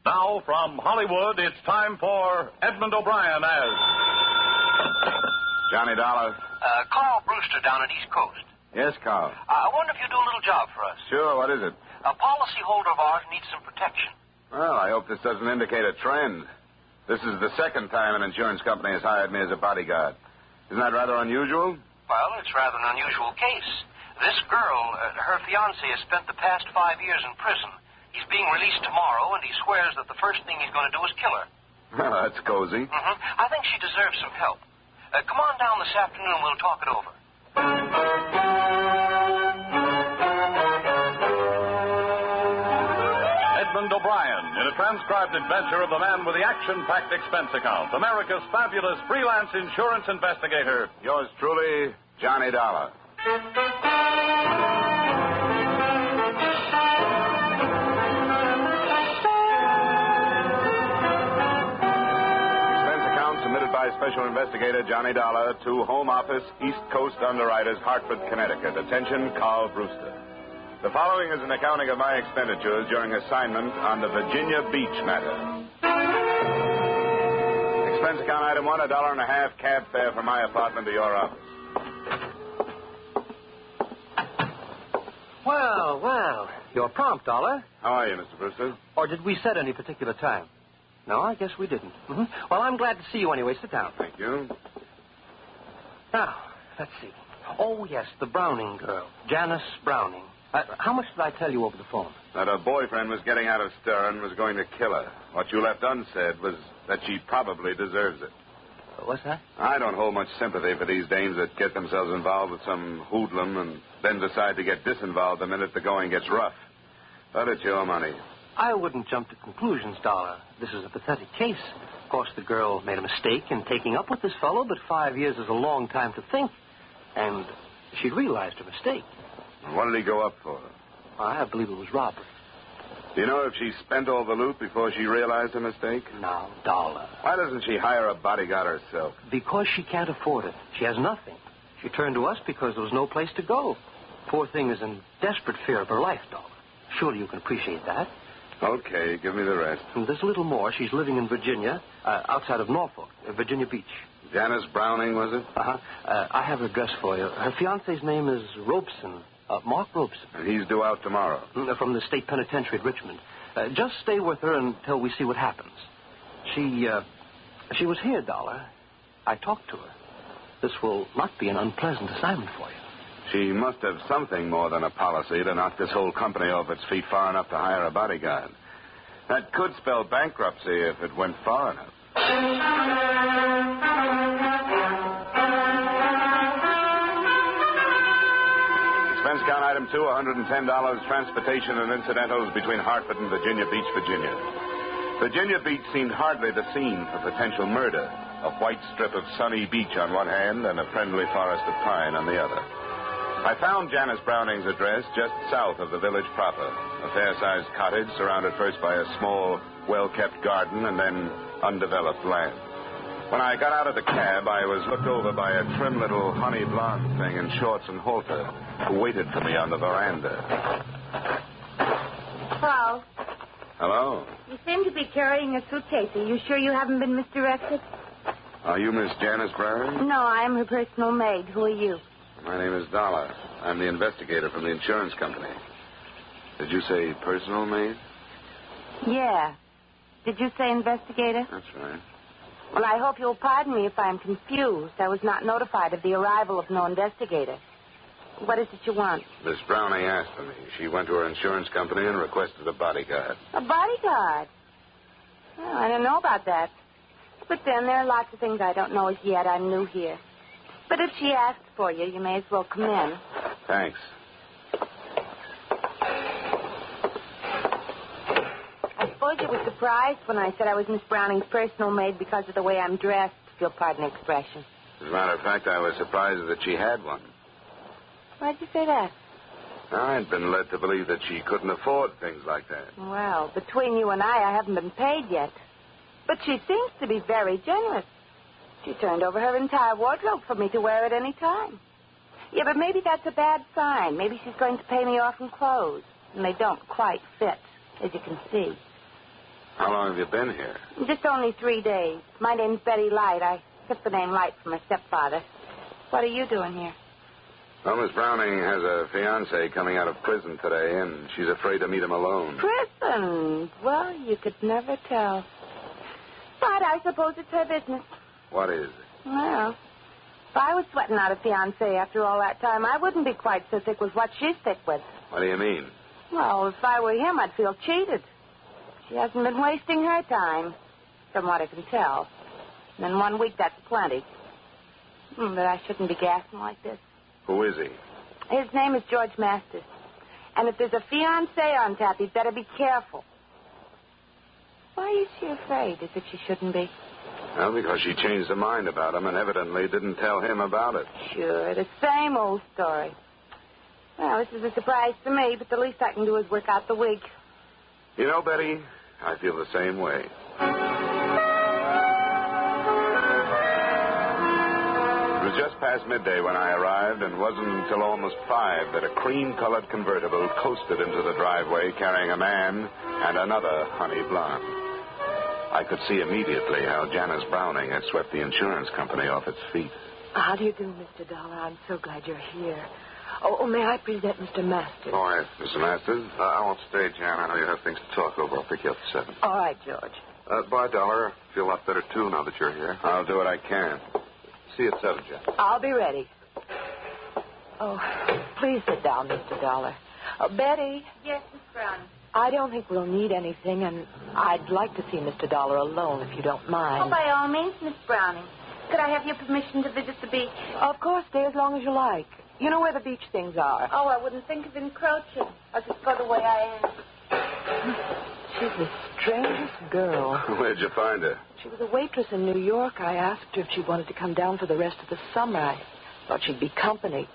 Now, from Hollywood, it's time for Edmund O'Brien as Johnny Dollar. Carl Brewster down at East Coast. Yes, Carl. I wonder if you do a little job for us. Sure, what is it? A policyholder of ours needs some protection. Well, I hope this doesn't indicate a trend. This is the second time an insurance company has hired me as a bodyguard. Isn't that rather unusual? Well, it's rather an unusual case. This girl, her fiancé, has spent the past 5 years in prison. He's being released tomorrow, and he swears that the first thing he's going to do is kill her. Well, that's cozy. I think she deserves some help. Come on down this afternoon, we'll talk it over. Edmund O'Brien in a transcribed adventure of the man with the action-packed expense account, America's fabulous freelance insurance investigator. Yours truly, Johnny Dollar. By Special Investigator Johnny Dollar to Home Office, East Coast Underwriters, Hartford, Connecticut. Attention, Carl Brewster. The following is an accounting of my expenditures during assignment on the Virginia Beach matter. Expense account item 1, $1.50 cab fare from my apartment to your office. Well, you're prompt, Dollar. How are you, Mr. Brewster? Or did we set any particular time? No, I guess we didn't. Well, I'm glad to see you anyway. Sit down. Thank you. Now, let's see. Oh, yes, the Browning girl, Janice Browning. How much did I tell you over the phone? That her boyfriend was getting out of stir and was going to kill her. What you left unsaid was that she probably deserves it. What's that? I don't hold much sympathy for these dames that get themselves involved with some hoodlum and then decide to get disinvolved the minute the going gets rough. But it's your money. I wouldn't jump to conclusions, Dollar. This is a pathetic case. Of course, the girl made a mistake in taking up with this fellow, but 5 years is a long time to think. And she realized her mistake. What did he go up for? I believe it was robbery. Do you know if she spent all the loot before she realized her mistake? Now, Dollar. Why doesn't she hire a bodyguard herself? Because she can't afford it. She has nothing. She turned to us because there was no place to go. Poor thing is in desperate fear of her life, Dollar. Surely you can appreciate that. Okay, give me the rest. And there's a little more. She's living in Virginia, outside of Norfolk, Virginia Beach. Janice Browning, was it? I have her address for you. Her fiancé's name is Robeson, Mark Robeson. And he's due out tomorrow. From the state penitentiary at Richmond. Just stay with her until we see what happens. She was here, Dollar. I talked to her. This will not be an unpleasant assignment for you. She must have something more than a policy to knock this whole company off its feet far enough to hire a bodyguard. That could spell bankruptcy if it went far enough. Expense account item 2, $110 transportation and incidentals between Hartford and Virginia Beach, Virginia. Virginia Beach seemed hardly the scene for potential murder. A white strip of sunny beach on one hand and a friendly forest of pine on the other. I found Janice Browning's address just south of the village proper, a fair-sized cottage surrounded first by a small, well-kept garden and then undeveloped land. When I got out of the cab, I was looked over by a trim little honey blonde thing in shorts and halter who waited for me on the veranda. Hello. Hello? You seem to be carrying a suitcase. Are you sure you haven't been misdirected? Are you Miss Janice Browning? No, I am her personal maid. Who are you? My name is Dollar. I'm the investigator from the insurance company. Did you say personal maid? Yeah. Did you say investigator? That's right. Well, I hope you'll pardon me if I'm confused. I was not notified of the arrival of no investigator. What is it you want? Miss Browning asked for me. She went to her insurance company and requested a bodyguard. A bodyguard? Well, I don't know about that. But then there are lots of things I don't know as yet. I'm new here. But if she asks for you, you may as well come in. Thanks. I suppose you were surprised when I said I was Miss Browning's personal maid because of the way I'm dressed, if you'll pardon the expression. As a matter of fact, I was surprised that she had one. Why'd you say that? I'd been led to believe that she couldn't afford things like that. Well, between you and I haven't been paid yet. But she seems to be very generous. She turned over her entire wardrobe for me to wear at any time. Yeah, but maybe that's a bad sign. Maybe she's going to pay me off in clothes. And they don't quite fit, as you can see. How long have you been here? Just only 3 days. My name's Betty Light. I took the name Light from my stepfather. What are you doing here? Well, Miss Browning has a fiancé coming out of prison today, and she's afraid to meet him alone. Prison? Well, you could never tell. But I suppose it's her business. What is it? Well, if I was sweating out a fiancé after all that time, I wouldn't be quite so thick with what she's thick with. What do you mean? Well, if I were him, I'd feel cheated. She hasn't been wasting her time, from what I can tell. And in 1 week, that's plenty. But I shouldn't be gassing like this. Who is he? His name is George Masters. And if there's a fiancé on tap, he'd better be careful. Why is she afraid, as if she shouldn't be? Well, because she changed her mind about him and evidently didn't tell him about it. Sure, the same old story. Well, this is a surprise to me, but the least I can do is work out the week. You know, Betty, I feel the same way. It was just past midday when I arrived, and wasn't until almost 5 that a cream-colored convertible coasted into the driveway carrying a man and another honey blonde. I could see immediately how Janice Browning had swept the insurance company off its feet. How do you do, Mr. Dollar? I'm so glad you're here. Oh, may I present Mr. Masters? Oh, yes, Mr. Masters. I won't stay, Jan. I know you have things to talk over. I'll pick you up at 7. All right, George. Bye, Dollar. Feel a lot better, too, now that you're here. I'll do what I can. See you at 7, Jan. I'll be ready. Oh, please sit down, Mr. Dollar. Betty. Yes, Miss Browning. I don't think we'll need anything, and I'd like to see Mr. Dollar alone, if you don't mind. Oh, by all means, Miss Browning. Could I have your permission to visit the beach? Of course, stay as long as you like. You know where the beach things are. Oh, I wouldn't think of encroaching. I'll just go the way I am. She's the strangest girl. Where'd you find her? She was a waitress in New York. I asked her if she wanted to come down for the rest of the summer. I thought she'd be company.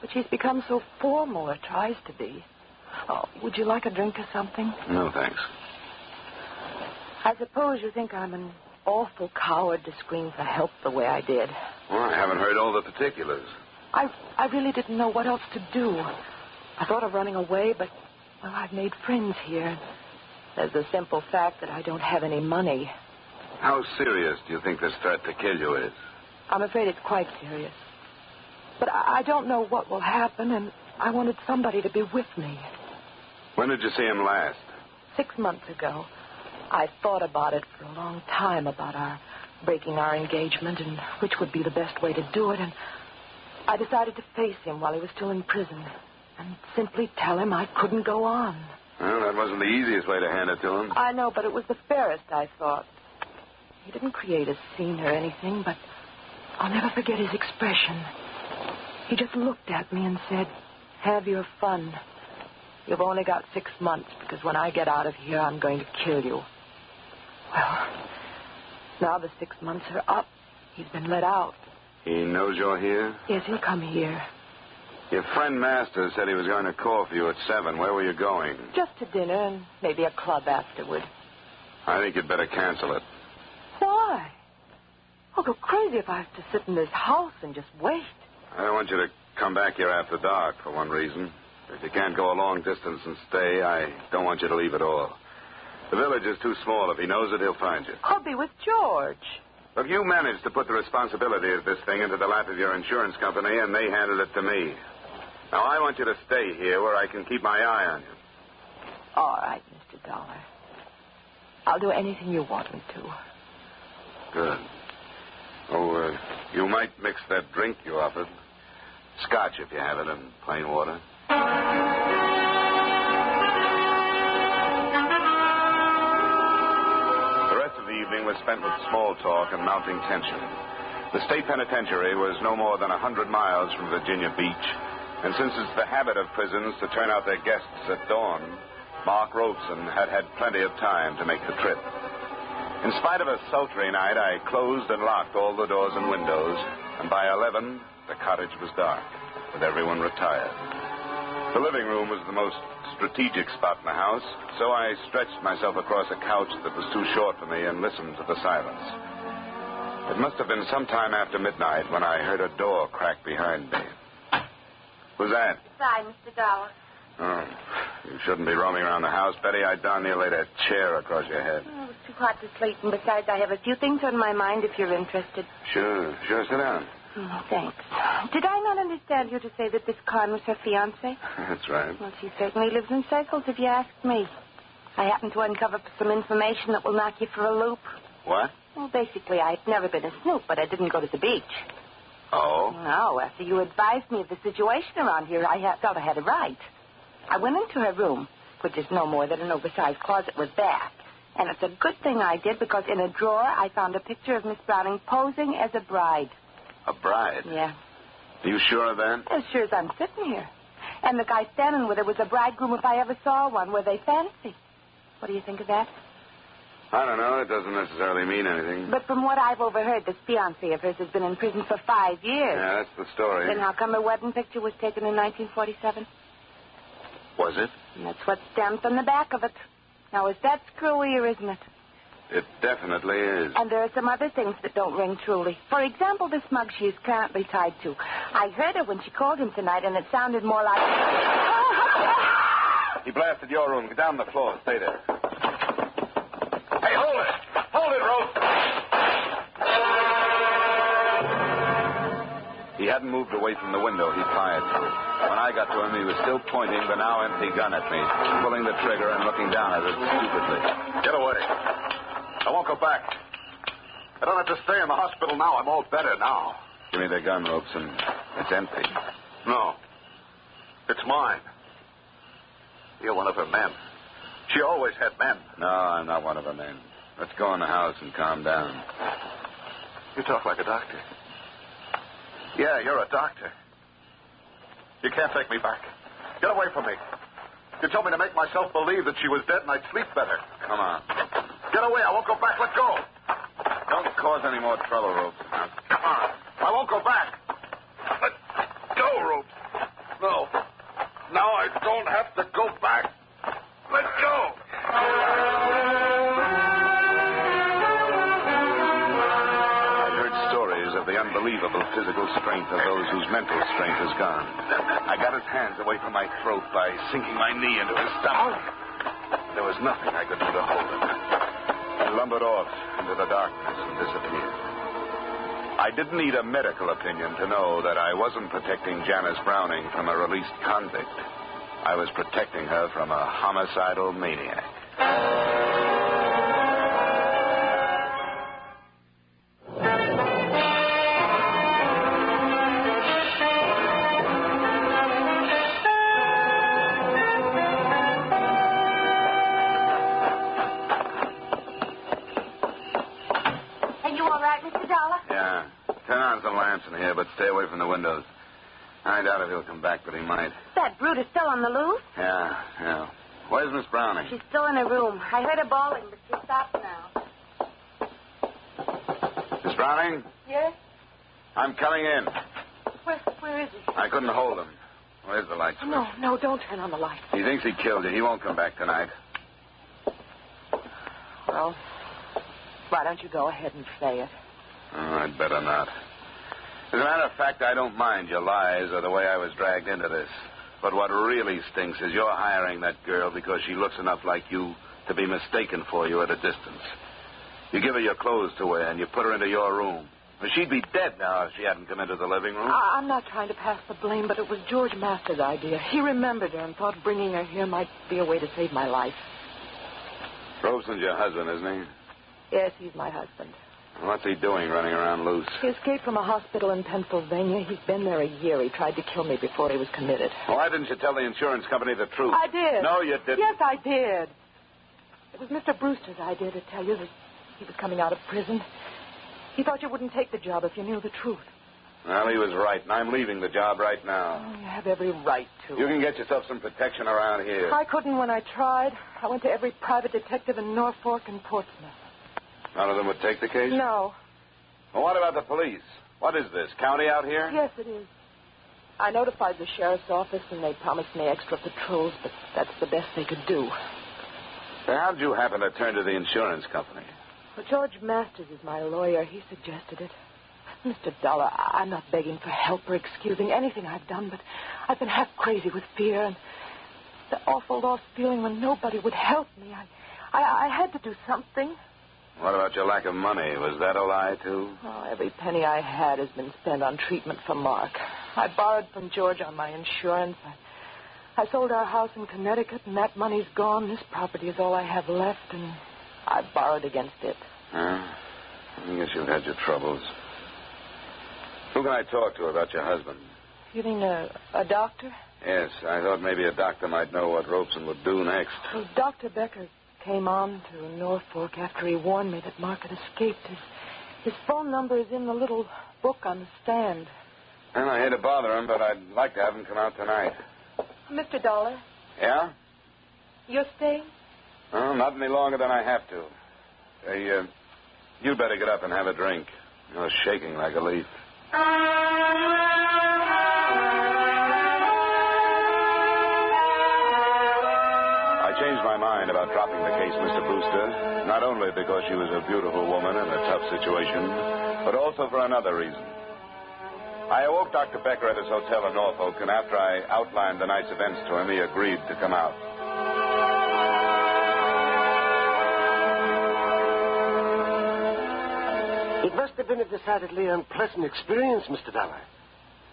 But she's become so formal, or tries to be. Oh, would you like a drink or something? No, thanks. I suppose you think I'm an awful coward to scream for help the way I did. Well, I haven't heard all the particulars. I really didn't know what else to do. I thought of running away, but, well, I've made friends here. There's the simple fact that I don't have any money. How serious do you think this threat to kill you is? I'm afraid it's quite serious. But I don't know what will happen, and I wanted somebody to be with me. When did you see him last? 6 months ago. I thought about it for a long time, about our breaking our engagement and which would be the best way to do it, and I decided to face him while he was still in prison and simply tell him I couldn't go on. Well, that wasn't the easiest way to hand it to him. I know, but it was the fairest, I thought. He didn't create a scene or anything, but I'll never forget his expression. He just looked at me and said, "Have your fun. You've only got 6 months, because when I get out of here, I'm going to kill you." Well, now the 6 months are up. He's been let out. He knows you're here? Yes, he'll come here. Your friend Masters said he was going to call for you at 7. Where were you going? Just to dinner and maybe a club afterward. I think you'd better cancel it. Why? I'll go crazy if I have to sit in this house and just wait. I don't want you to come back here after dark, for one reason. If you can't go a long distance and stay, I don't want you to leave at all. The village is too small. If he knows it, he'll find you. I'll be with George. Look, you managed to put the responsibility of this thing into the lap of your insurance company, and they handed it to me. Now, I want you to stay here where I can keep my eye on you. All right, Mr. Dollar. I'll do anything you want me to. Good. Oh, you might mix that drink you offered. Scotch, if you have it, and plain water. The rest of the evening was spent with small talk and mounting tension. The state penitentiary was no more than 100 miles from Virginia Beach, and since it's the habit of prisons to turn out their guests at dawn, Mark Robeson had had plenty of time to make the trip. In spite of a sultry night, I closed and locked all the doors and windows, and by 11, the cottage was dark, with everyone retired. The living room was the most strategic spot in the house, so I stretched myself across a couch that was too short for me and listened to the silence. It must have been some time after midnight when I heard a door crack behind me. Who's that? It's I, Mr. Dollar. Oh, You shouldn't be roaming around the house, Betty. I darn near laid a chair across your head. Oh, it's too hot to sleep, and besides, I have a few things on my mind if you're interested. Sure. Sit down. Thanks. Did I not understand you to say that this Khan was her fiancé? That's right. Well, she certainly lives in circles, if you ask me. I happen to uncover some information that will knock you for a loop. What? Well, basically, I've never been a snoop, but I didn't go to the beach. Oh? No, after you advised me of the situation around here, I felt I had a right. I went into her room, which is no more than an oversized closet with bath. And it's a good thing I did, because in a drawer I found a picture of Miss Browning posing as a bride. A bride? Yeah. Are you sure of that? As sure as I'm sitting here. And the guy standing with her was a bridegroom if I ever saw one. Were they fancy? What do you think of that? I don't know. It doesn't necessarily mean anything. But from what I've overheard, this fiancé of hers has been in prison for 5 years. Yeah, that's the story. Then how come her wedding picture was taken in 1947? Was it? And that's what's stamped on the back of it. Now, is that screwy or isn't it? It definitely is. And there are some other things that don't ring truly. For example, this mug she is currently tied to. I heard her when she called him tonight, and it sounded more like... He blasted your room. Get down on the floor. Stay there. Hey, hold it! Hold it, Rose! He hadn't moved away from the window he fired through. When I got to him, he was still pointing the now empty gun at me, pulling the trigger and looking down at it stupidly. Get away. I won't go back. I don't have to stay in the hospital now. I'm all better now. Give me the gun, Robeson. It's empty. No. It's mine. You're one of her men. She always had men. No, I'm not one of her men. Let's go in the house and calm down. You talk like a doctor. Yeah, you're a doctor. You can't take me back. Get away from me. You told me to make myself believe that she was dead and I'd sleep better. Come on. Get away. I won't go back. Let go. Don't cause any more trouble, Robeson. Now, Come on. I won't go back. Let go, Rope. No. Now I don't have to go back. Let go. I've heard stories of the unbelievable physical strength of those whose mental strength is gone. I got his hands away from my throat by sinking my knee into his stomach. There was nothing I could do to hold him. He lumbered off into the darkness and disappeared. I didn't need a medical opinion to know that I wasn't protecting Janice Browning from a released convict. I was protecting her from a homicidal maniac. But stay away from the windows. I doubt if he'll come back, but he might. That brute is still on the loose? Yeah. Where's Miss Browning? She's still in her room. I heard her bawling, but she stopped now. Miss Browning? Yes? I'm coming in. Where is he? I couldn't hold him. Where's the light switch? No, don't turn on the light. He thinks he killed you. He won't come back tonight. Well, why don't you go ahead and say it? Oh, I'd better not. As a matter of fact, I don't mind your lies or the way I was dragged into this. But what really stinks is you're hiring that girl because she looks enough like you to be mistaken for you at a distance. You give her your clothes to wear and you put her into your room. Well, she'd be dead now if she hadn't come into the living room. I'm not trying to pass the blame, but it was George Masters' idea. He remembered her and thought bringing her here might be a way to save my life. Robeson's your husband, isn't he? Yes, he's my husband. What's he doing running around loose? He escaped from a hospital in Pennsylvania. He's been there a year. He tried to kill me before he was committed. Why didn't you tell the insurance company the truth? I did. No, you didn't. Yes, I did. It was Mr. Brewster's idea to tell you that he was coming out of prison. He thought you wouldn't take the job if you knew the truth. Well, he was right, and I'm leaving the job right now. Oh, you have every right to. You can get yourself some protection around here. I couldn't when I tried. I went to every private detective in Norfolk and Portsmouth. None of them would take the case? No. Well, what about the police? What is this, county out here? Yes, it is. I notified the sheriff's office, and they promised me extra patrols, but that's the best they could do. So how did you happen to turn to the insurance company? Well, George Masters is my lawyer. He suggested it. Mr. Dollar, I'm not begging for help or excusing anything I've done, but I've been half crazy with fear, and The awful lost feeling when nobody would help me. I had to do something. What about your lack of money? Was that a lie, too? Oh, every penny I had has been spent on treatment for Mark. I borrowed from George on my insurance. I sold our house in Connecticut, and that money's gone. This property is all I have left, and I borrowed against it. I guess you've had your troubles. Who can I talk to about your husband? You mean a doctor? Yes, I thought maybe a doctor might know what Robeson would do next. Well, Dr. Becker came on to Norfolk after he warned me that Mark had escaped. His phone number is in the little book on the stand. Well, I hate to bother him, but I'd like to have him come out tonight. Mr. Dollar, Yeah? you're staying? Oh, not any longer than I have to. Hey, you'd better get up and have a drink. You're shaking like a leaf. I changed my mind about dropping the case, Mr. Brewster, not only because she was a beautiful woman in a tough situation, but also for another reason. I awoke Dr. Becker at his hotel in Norfolk, and after I outlined the night's events to him, he agreed to come out. It must have been a decidedly unpleasant experience, Mr. Dollar.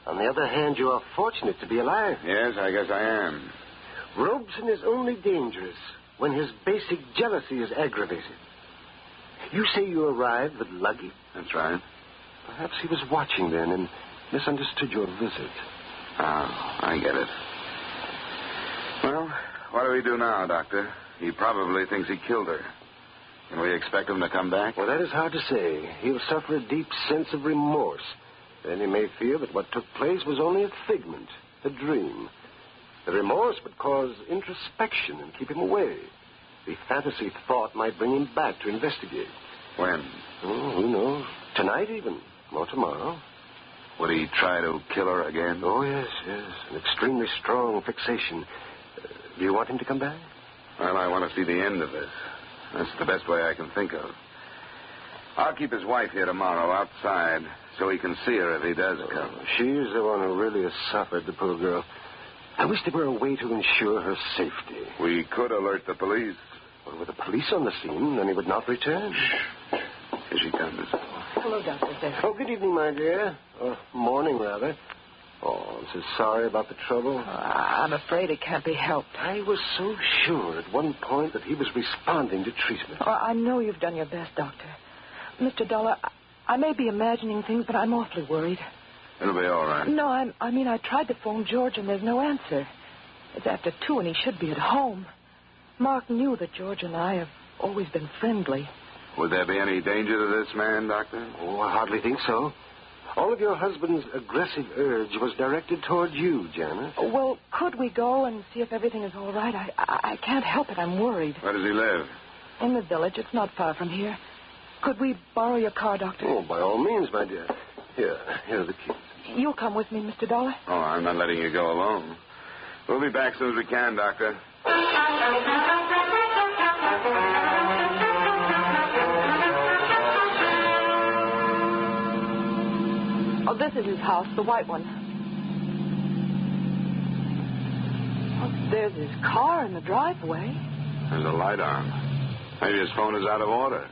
On the other hand, you are fortunate to be alive. Yes, I guess I am. Robeson is only dangerous when his basic jealousy is aggravated. You say you arrived with luggage? That's right. Perhaps he was watching then and misunderstood your visit. Oh, I get it. Well, what do we do now, Doctor? He probably thinks he killed her. Can we expect him to come back? Well, that is hard to say. He'll suffer a deep sense of remorse. Then he may feel that what took place was only a figment, a dream. The remorse would cause introspection and keep him away. The fantasy thought might bring him back to investigate. When? Oh, who knows? Tonight even, or tomorrow. Would he try to kill her again? Oh, yes. An extremely strong fixation. Do you want him to come back? Well, I want to see the end of this. That's the best way I can think of. I'll keep his wife here tomorrow outside so he can see her if he does come. She's the one who really has suffered, the poor girl. I wish there were a way to ensure her safety. We could alert the police. Well, with the police on the scene, then he would not return. Here she comes. Hello, Dr. Becker. Oh, good evening, my dear. Or morning, rather. Oh, I'm so sorry about the trouble. I'm afraid it can't be helped. I was so sure at one point that he was responding to treatment. Oh, I know you've done your best, Doctor. Mr. Dollar, I may be imagining things, but I'm awfully worried. It'll be all right. No, I mean, I tried to phone George, and there's no answer. It's after 2, and he should be at home. Mark knew that George and I have always been friendly. Would there be any danger to this man, Doctor? Oh, I hardly think so. All of your husband's aggressive urge was directed toward you, Janet. Well, could we go and see if everything is all right? I can't help it. I'm worried. Where does he live? In the village. It's not far from here. Could we borrow your car, Doctor? Oh, by all means, my dear. Here are the keys. You'll come with me, Mr. Dollar? Oh, I'm not letting you go alone. We'll be back as soon as we can, Doctor. Oh, this is his house, the white one. Oh, there's his car in the driveway. There's a light on. Maybe his phone is out of order.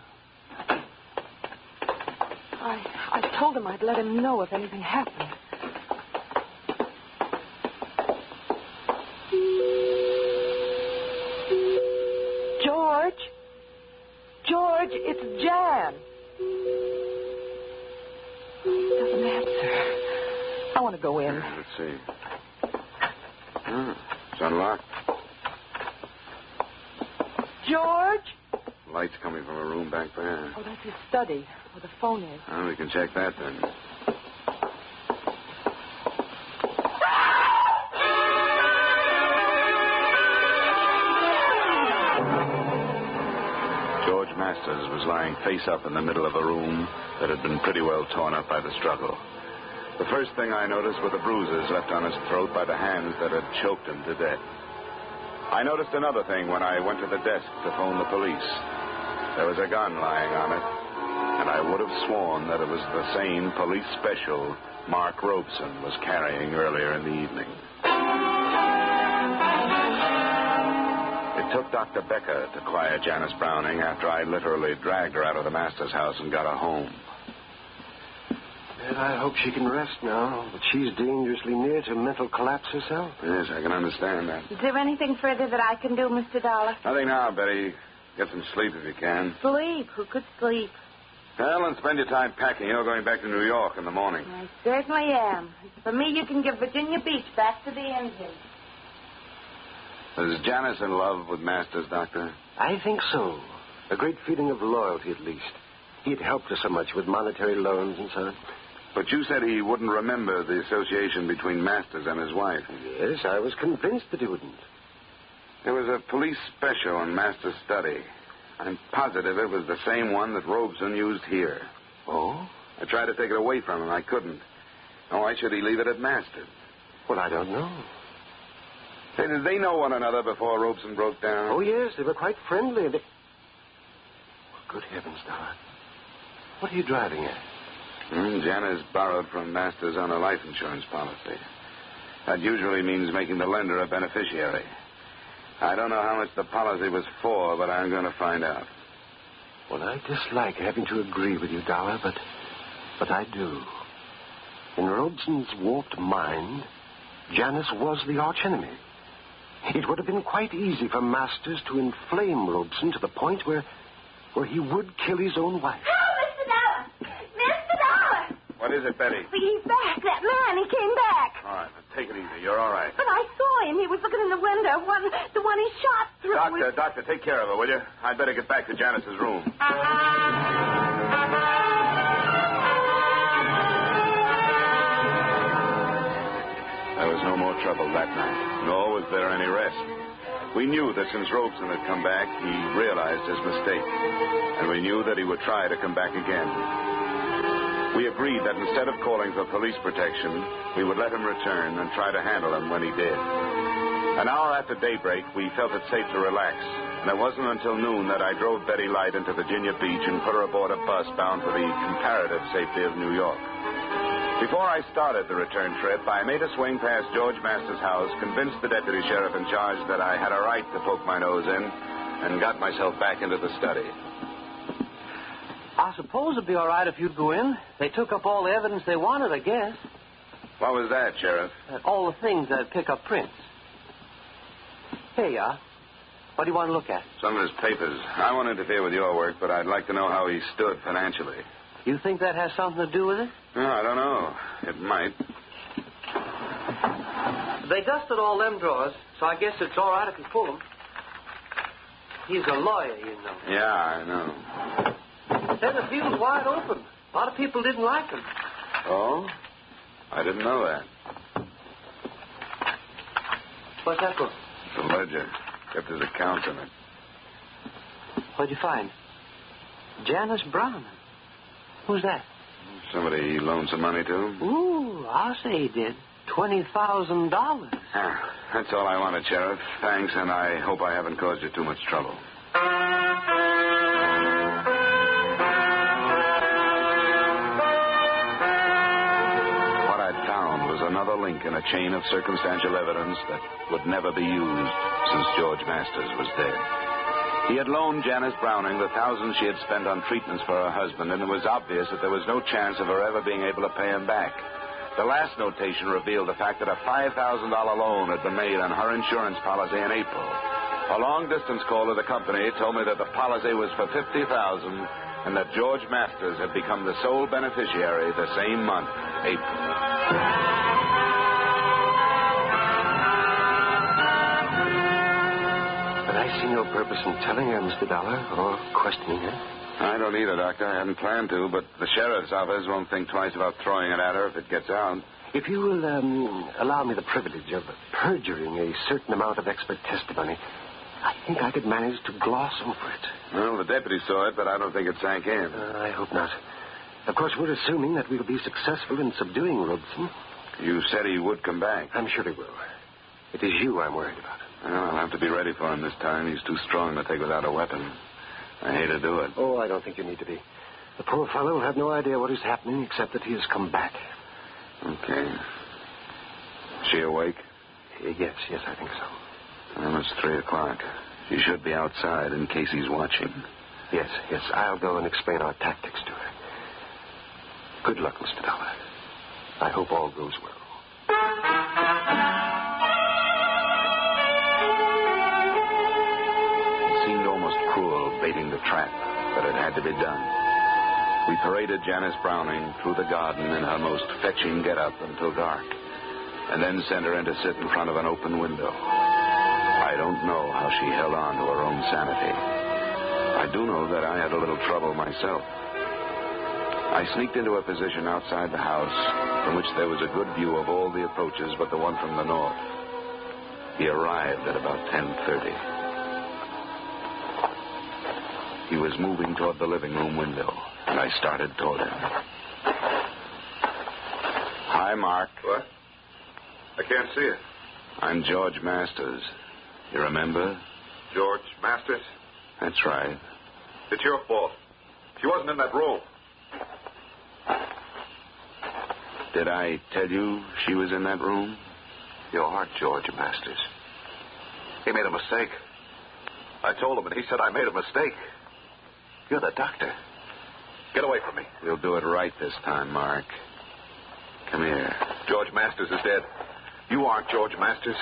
I told him I'd let him know if anything happened. George, it's Jan. He doesn't answer. I want to go in. Let's see. It's unlocked. George? Light's coming from a room back there. Oh, that's his study, where the phone is. Well, we can check that then. George Masters was lying face up in the middle of a room that had been pretty well torn up by the struggle. The first thing I noticed were the bruises left on his throat by the hands that had choked him to death. I noticed another thing when I went to the desk to phone the police. There was a gun lying on it, and I would have sworn that it was the same police special Mark Robeson was carrying earlier in the evening. It took Dr. Becker to quiet Janice Browning after I literally dragged her out of the master's house and got her home. And I hope she can rest now, but she's dangerously near to mental collapse herself. Yes, I can understand that. Is there anything further that I can do, Mr. Dollar? Nothing now, Betty. Get some sleep if you can. Sleep? Who could sleep? Well, and spend your time packing. You're going back to New York in the morning. I certainly am. For me, you can give Virginia Beach back to the engine. Is Janice in love with Masters, Doctor? I think so. A great feeling of loyalty, at least. He'd helped her so much with monetary loans and so on. But you said he wouldn't remember the association between Masters and his wife. Yes, I was convinced that he wouldn't. There was a police special in Masters' study. I'm positive it was the same one that Robeson used here. Oh? I tried to take it away from him. I couldn't. Now, why should he leave it at Masters? Well, I don't know. Say, did they know one another before Robeson broke down? Oh, yes, they were quite friendly. Well, good heavens, Dollar. What are you driving at? Janice borrowed from Masters on a life insurance policy. That usually means making the lender a beneficiary. I don't know how much the policy was for, but I'm going to find out. Well, I dislike having to agree with you, Dollar, but I do. In Robeson's warped mind, Janice was the archenemy. It would have been quite easy for Masters to inflame Robeson to the point where he would kill his own wife. What is it, Betty? He's back. That man, he came back. All right, take it easy. You're all right. But I saw him. He was looking in the window. The one he shot through. Doctor, take care of her, will you? I'd better get back to Janice's room. There was no more trouble that night, nor was there any rest. We knew that since Robeson had come back, he realized his mistake. And we knew that he would try to come back again. We agreed that instead of calling for police protection, we would let him return and try to handle him when he did. An hour after daybreak, we felt it safe to relax. And it wasn't until noon that I drove Betty Light into Virginia Beach and put her aboard a bus bound for the comparative safety of New York. Before I started the return trip, I made a swing past George Masters' house, convinced the deputy sheriff in charge that I had a right to poke my nose in, and got myself back into the study. I suppose it'd be all right if you'd go in. They took up all the evidence they wanted, I guess. What was that, Sheriff? All the things that pick up prints. Here you are. What do you want to look at? Some of his papers. I won't interfere with your work, but I'd like to know how he stood financially. You think that has something to do with it? No, I don't know. It might. They dusted all them drawers, so I guess it's all right if you pull them. He's a lawyer, you know. Yeah, I know. Said the field's wide open. A lot of people didn't like him. Oh? I didn't know that. What's that for? It's a ledger. Kept his accounts in it. What'd you find? Janice Brown. Who's that? Somebody he loaned some money to. Ooh, I'll say he did. $20,000. Ah, that's all I wanted, Sheriff. Thanks, and I hope I haven't caused you too much trouble. What I'd found was another link in a chain of circumstantial evidence that would never be used since George Masters was dead. He had loaned Janice Browning the thousands she had spent on treatments for her husband, and it was obvious that there was no chance of her ever being able to pay him back. The last notation revealed the fact that a $5,000 loan had been made on her insurance policy in April. A long-distance call to the company told me that the policy was for $50,000 and that George Masters had become the sole beneficiary the same month, April. I see no purpose in telling her, Mr. Dollar, or questioning her. I don't either, Doctor. I hadn't planned to, but the sheriff's office won't think twice about throwing it at her if it gets out. If you will allow me the privilege of perjuring a certain amount of expert testimony, I think I could manage to gloss over it. Well, the deputy saw it, but I don't think it sank in. I hope not. Of course, we're assuming that we'll be successful in subduing Robeson. You said he would come back. I'm sure he will. It is you I'm worried about. Well, I'll have to be ready for him this time. He's too strong to take without a weapon. I hate to do it. Oh, I don't think you need to be. The poor fellow will have no idea what is happening except that he has come back. Okay. Is she awake? Yes, I think so. Well, it's 3 o'clock. She should be outside in case he's watching. Yes. I'll go and explain our tactics to her. Good luck, Mr. Dollar. I hope all goes well. It seemed almost cruel baiting the trap, but it had to be done. We paraded Janice Browning through the garden in her most fetching get-up until dark, and then sent her in to sit in front of an open window. I don't know how she held on to her own sanity. I do know that I had a little trouble myself. I sneaked into a position outside the house from which there was a good view of all the approaches but the one from the north. He arrived at about 10:30. He was moving toward the living room window, and I started toward him. Hi, Mark. What? I can't see it. I'm George Masters. You remember? George Masters? That's right. It's your fault. She wasn't in that room. Did I tell you she was in that room? You are George Masters. He made a mistake. I told him, and he said I made a mistake. You're the doctor. Get away from me. We'll do it right this time, Mark. Come here. George Masters is dead. You aren't George Masters.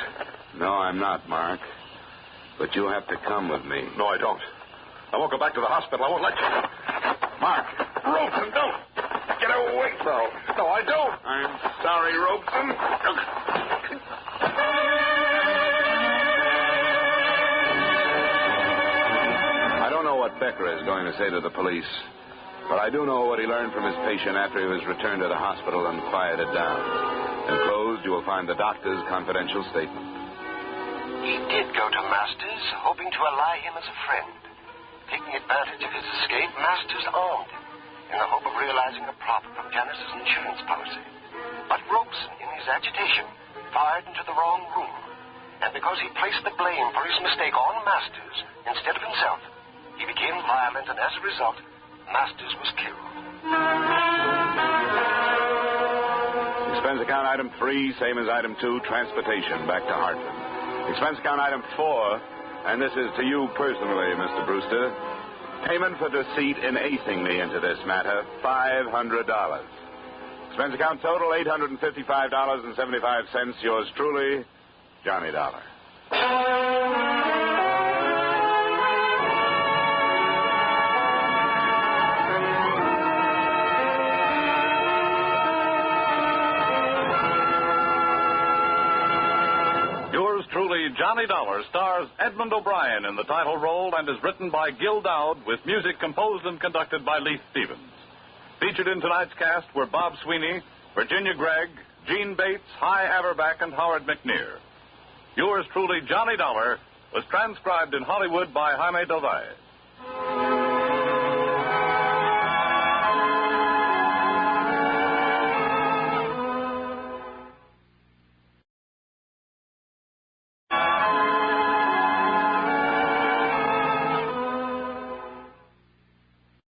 No, I'm not, Mark. But you'll have to come with me. No, I don't. I won't go back to the hospital. I won't let you. Mark. Robeson, don't. Get away. No, I don't. I'm sorry, Robeson. I don't know what Becker is going to say to the police, but I do know what he learned from his patient after he was returned to the hospital and quieted down. Enclosed, you will find the doctor's confidential statement. He did go to Masters, hoping to ally him as a friend. Taking advantage of his escape, Masters armed him in the hope of realizing a profit from Janice's insurance policy. But Robeson, in his agitation, fired into the wrong room. And because he placed the blame for his mistake on Masters instead of himself, he became violent, and as a result, Masters was killed. Expense account item 3, same as item 2, transportation back to Hartford. Expense account item 4, and this is to you personally, Mr. Brewster. Payment for deceit in acing me into this matter, $500. Expense account total, $855.75. Yours truly, Johnny Dollar. Truly, Johnny Dollar stars Edmund O'Brien in the title role and is written by Gil Dowd with music composed and conducted by Leith Stevens. Featured in tonight's cast were Bob Sweeney, Virginia Gregg, Gene Bates, Hy Averback, and Howard McNear. Yours truly, Johnny Dollar, was transcribed in Hollywood by Jaime Del Valle.